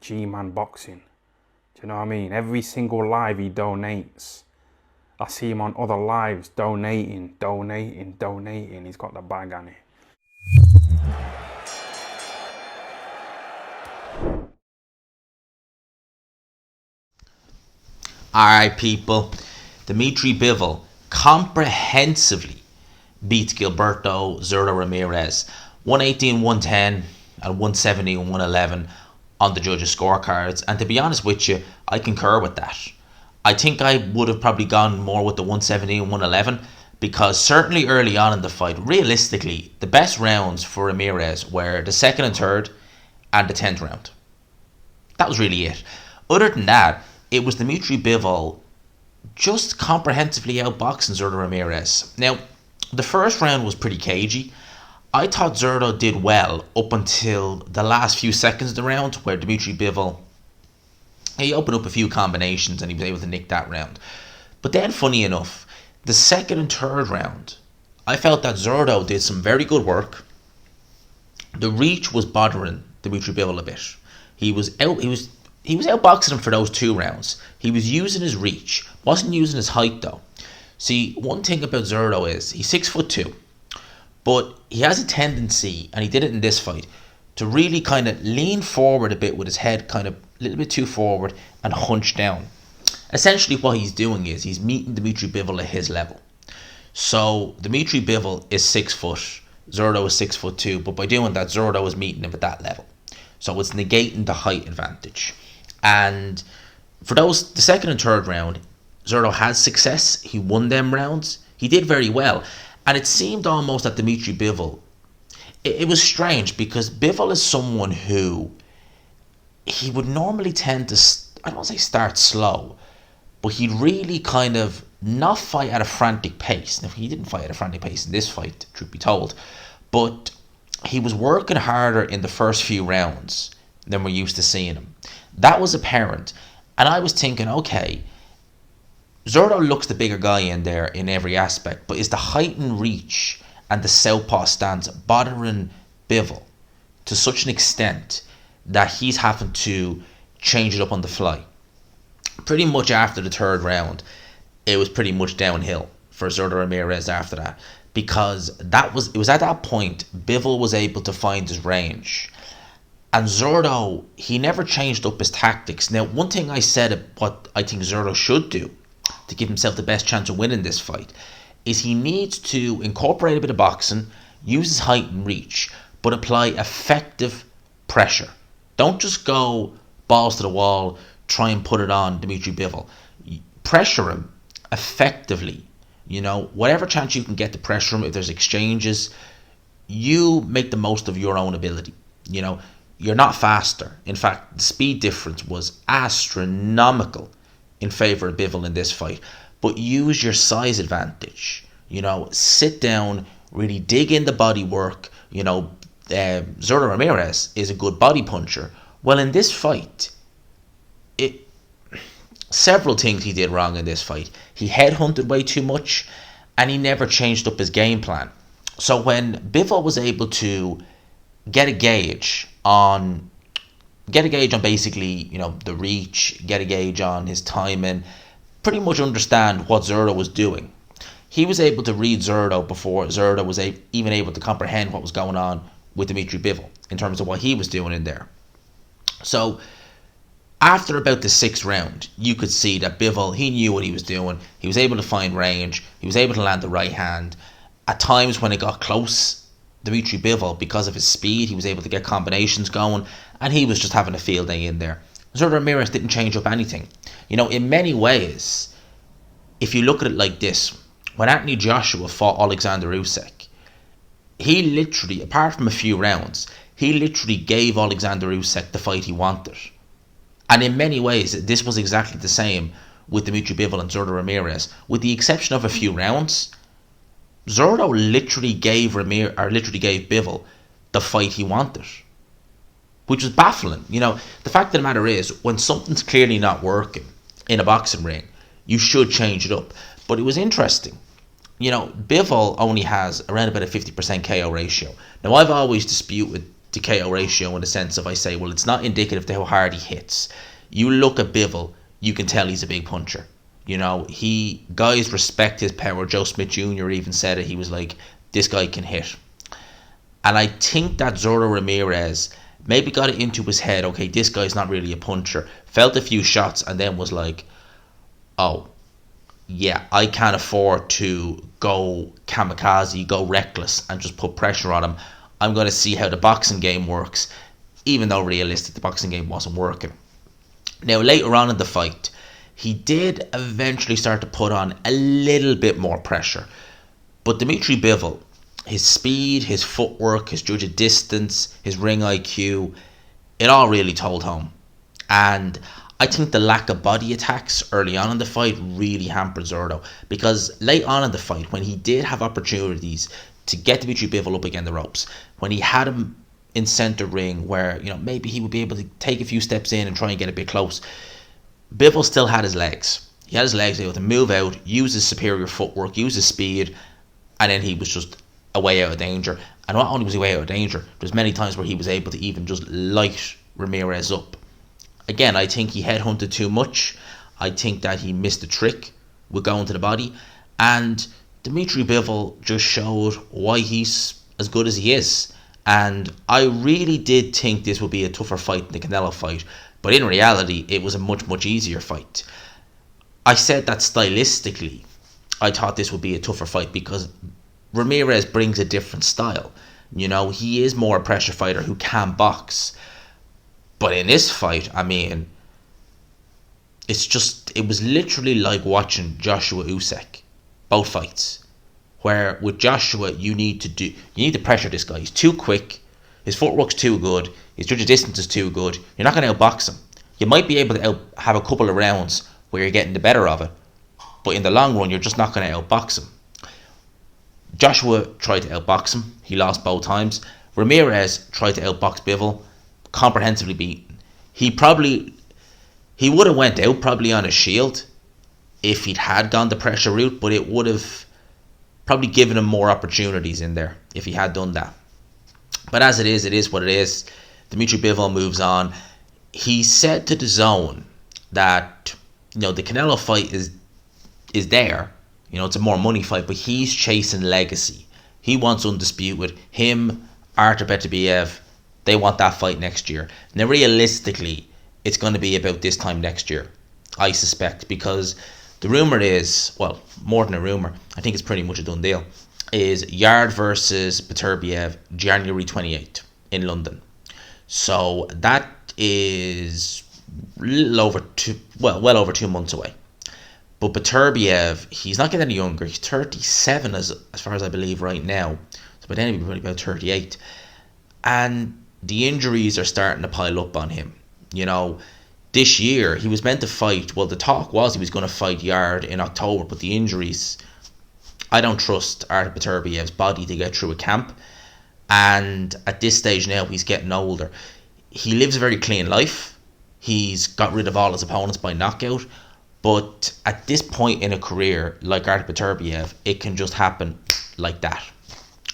G-Man Boxing. Do you know what I mean? Every single live he donates. I see him on other lives donating. He's got the bag on it. Alright, people. Dmitry Bivol comprehensively beats Gilberto Zurdo Ramirez 118, 110, and 170 and 111 on the judges' scorecards. And to be honest with you, I concur with that. I think I would have probably gone more with the 170 and 111 because certainly early on in the fight, realistically, the best rounds for Ramirez were the second and third and the 10th round. That was really it. Other than that, it was Dmitry Bivol just comprehensively outboxing Zurdo Ramirez. Now, the first round was pretty cagey. I thought Zurdo did well up until the last few seconds of the round where Dmitry Bivol, he opened up a few combinations and he was able to nick that round. But then, funny enough, the second and third round, I felt that Zurdo did some very good work. The reach was bothering Dmitry Bivol a bit. He was outboxing him for those 2 rounds. He was using his reach, wasn't using his height though. See, one thing about Zurdo is he's 6'2", but he has a tendency, and he did it in this fight, to really kind of lean forward a bit with his head kind of a little bit too forward and hunch down. Essentially what he's doing is he's meeting Dmitry Bivol at his level. So Dmitry Bivol is 6 foot, Zurdo is 6'2", but by doing that, Zurdo is meeting him at that level. So it's negating the height advantage. And for the second and third round, Zurdo had success. He won them rounds. He did very well. And it seemed almost that Dmitry Bivol, it was strange because Bivol is someone who, he would normally tend to, I don't want to say start slow, but he'd really kind of not fight at a frantic pace. Now, he didn't fight at a frantic pace in this fight, truth be told, but he was working harder in the first few rounds than we're used to seeing him. That was apparent. And I was thinking, okay, Zurdo looks the bigger guy in there in every aspect, but is the height and reach and the southpaw stance bothering Bivol to such an extent that he's having to change it up on the fly? Pretty much after the third round, it was pretty much downhill for Zurdo Ramirez after that, because it was at that point Bivol was able to find his range. And Zurdo, he never changed up his tactics. Now, one thing I said what I think Zurdo should do to give himself the best chance of winning this fight is he needs to incorporate a bit of boxing, use his height and reach, but apply effective pressure. Don't just go balls to the wall, try and put it on Dmitry Bivol. Pressure him effectively. You know, whatever chance you can get to pressure him, if there's exchanges, you make the most of your own ability. You know, you're not faster. In fact, the speed difference was astronomical in favor of Bivol in this fight. But use your size advantage. You know, sit down, really dig in the body work. You know, Zurdo Ramirez is a good body puncher. Well, in this fight, several things he did wrong in this fight. He headhunted way too much, and he never changed up his game plan. So when Bivol was able to get a gauge on basically, you know, the reach, get a gauge on his timing, pretty much understand what Zurdo was doing, he was able to read Zurdo before Zurdo was even able to comprehend what was going on with Dmitry Bivol in terms of what he was doing in there. So after about the 6th round, you could see that Bivol, he knew what he was doing. He was able to find range. He was able to land the right hand. At times when it got close, Dmitry Bivol, because of his speed, he was able to get combinations going, and he was just having a field day in there. Zurdo Ramirez didn't change up anything. You know, in many ways, if you look at it like this, when Anthony Joshua fought Alexander Usyk, he literally, apart from a few rounds, he literally gave Alexander Usyk the fight he wanted. And in many ways, this was exactly the same with Dmitry Bivol and Zurdo Ramirez. With the exception of a few rounds, Zurdo literally gave Bivol the fight he wanted, which was baffling. You know, the fact of the matter is, when something's clearly not working in a boxing ring, you should change it up. But it was interesting. You know, Bivol only has around about a 50% KO ratio. Now, I've always disputed to KO ratio in the sense of I say, well, it's not indicative to how hard he hits. You look at Bivol, you can tell he's a big puncher. You know, guys respect his power. Joe Smith Jr. even said it. He was like, this guy can hit. And I think that Zurdo Ramirez maybe got it into his head, okay, this guy's not really a puncher. Felt a few shots and then was like, oh, yeah, I can't afford to go kamikaze, go reckless and just put pressure on him. I'm going to see how the boxing game works, even though realistic, the boxing game wasn't working. Now, later on in the fight, he did eventually start to put on a little bit more pressure. But Dmitry Bivol, his speed, his footwork, his judge of distance, his ring IQ, it all really told home. And I think the lack of body attacks early on in the fight really hampered Zurdo, because late on in the fight, when he did have opportunities to get Dmitry Bivol up against the ropes, when he had him in center ring where, you know, maybe he would be able to take a few steps in and try and get a bit close, Bivol still had his legs. He had his legs able to move out, use his superior footwork, use his speed, and then he was just a way out of danger. And not only was he way out of danger, there's many times where he was able to even just light Ramirez up. Again, I think he headhunted too much. I think that he missed the trick with going to the body. And Dmitry Bivol just showed why he's as good as he is. And I really did think this would be a tougher fight than the Canelo fight. But in reality, it was a much, much easier fight. I said that stylistically, I thought this would be a tougher fight because Ramirez brings a different style. You know, he is more a pressure fighter who can box. But in this fight, I mean, it was literally like watching Joshua Usyk, both fights. Where with Joshua, you need to pressure this guy. He's too quick, his footwork's too good, his judge of distance is too good. You're not going to outbox him. You might be able to have a couple of rounds where you're getting the better of it, but in the long run, you're just not going to outbox him. Joshua tried to outbox him. He lost both times. Ramirez tried to outbox Bivol, comprehensively beaten. He would have went out probably on a shield if he'd had gone the pressure route, but it would have probably given him more opportunities in there if he had done that. But as it is what it is. Dmitry Bivol moves on. He said to DAZN that, you know, the Canelo fight is there. You know, it's a more money fight, but he's chasing legacy. He wants undisputed. Him, Artur Beterbiev, they want that fight next year. Now, realistically, it's going to be about this time next year, I suspect, because the rumour is, well, more than a rumour, I think it's pretty much a done deal, is Yard versus Beterbiev, January 28th in London. So that is well over 2 months away. But Beterbiev, he's not getting any younger. He's 37 as far as I believe right now. So by then he'll be probably about 38. And the injuries are starting to pile up on him. You know, this year he was meant to fight, well, the talk was he was going to fight Yard in October, but the injuries, I don't trust Artur Beterbiev's body to get through a camp. And at this stage now, he's getting older. He lives a very clean life. He's got rid of all his opponents by knockout. But at this point in a career, like Artur Beterbiev, it can just happen like that.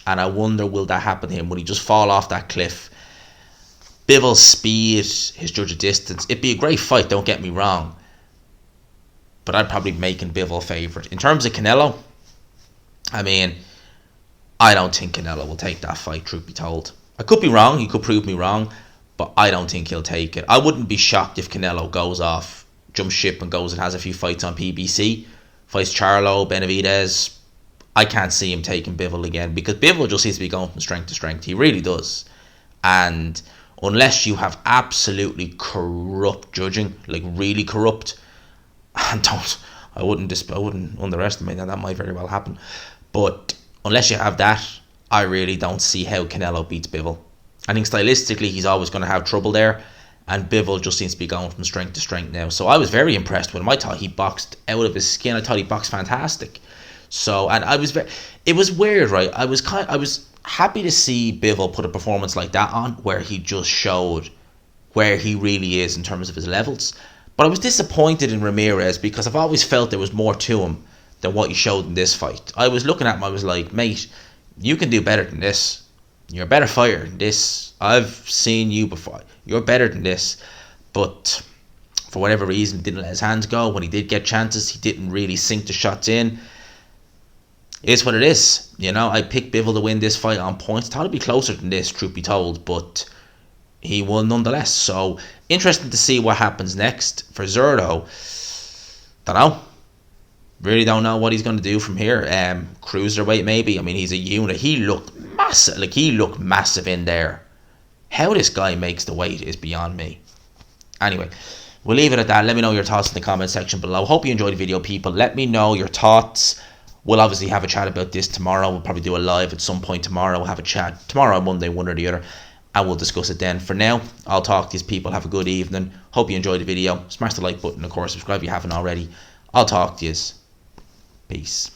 And I wonder, will that happen to him? Will he just fall off that cliff? Bivol's speed, his judge of distance, it'd be a great fight, don't get me wrong. But I'd probably be making Bivol favourite. In terms of Canelo, I mean, I don't think Canelo will take that fight, truth be told. I could be wrong, he could prove me wrong, but I don't think he'll take it. I wouldn't be shocked if Canelo goes off, jumps ship and goes and has a few fights on PBC, fights Charlo, Benavidez. I can't see him taking Bivol again, because Bivol just seems to be going from strength to strength. He really does. And unless you have absolutely corrupt judging, like really corrupt, I wouldn't underestimate that. That might very well happen. But unless you have that, I really don't see how Canelo beats Bivol. I think stylistically he's always going to have trouble there, and Bivol just seems to be going from strength to strength now. So I was very impressed with him. I thought he boxed out of his skin. I thought he boxed fantastic. So, and it was weird, right? I was happy to see Bivol put a performance like that on, where he just showed where he really is in terms of his levels. But I was disappointed in Ramirez, because I've always felt there was more to him than what he showed in this fight. I was looking at him, I was like, mate, you can do better than this. You're a better fighter than this. I've seen you before. You're better than this. But for whatever reason, he didn't let his hands go. When he did get chances, he didn't really sink the shots in. It's what it is. You know, I picked Bivol to win this fight on points. Thought it'd be closer than this, truth be told, but he won nonetheless. So, interesting to see what happens next for Zurdo. Don't know. Really don't know what he's going to do from here. Cruiserweight, maybe. I mean, he's a unit. He looked massive. Like, he looked massive in there. How this guy makes the weight is beyond me. Anyway, we'll leave it at that. Let me know your thoughts in the comment section below. Hope you enjoyed the video, people. Let me know your thoughts. We'll obviously have a chat about this tomorrow. We'll probably do a live at some point tomorrow. We'll have a chat tomorrow or Monday, one or the other. And we'll discuss it then. For now, I'll talk to these people. Have a good evening. Hope you enjoyed the video. Smash the like button, of course. Subscribe if you haven't already. I'll talk to you. Peace.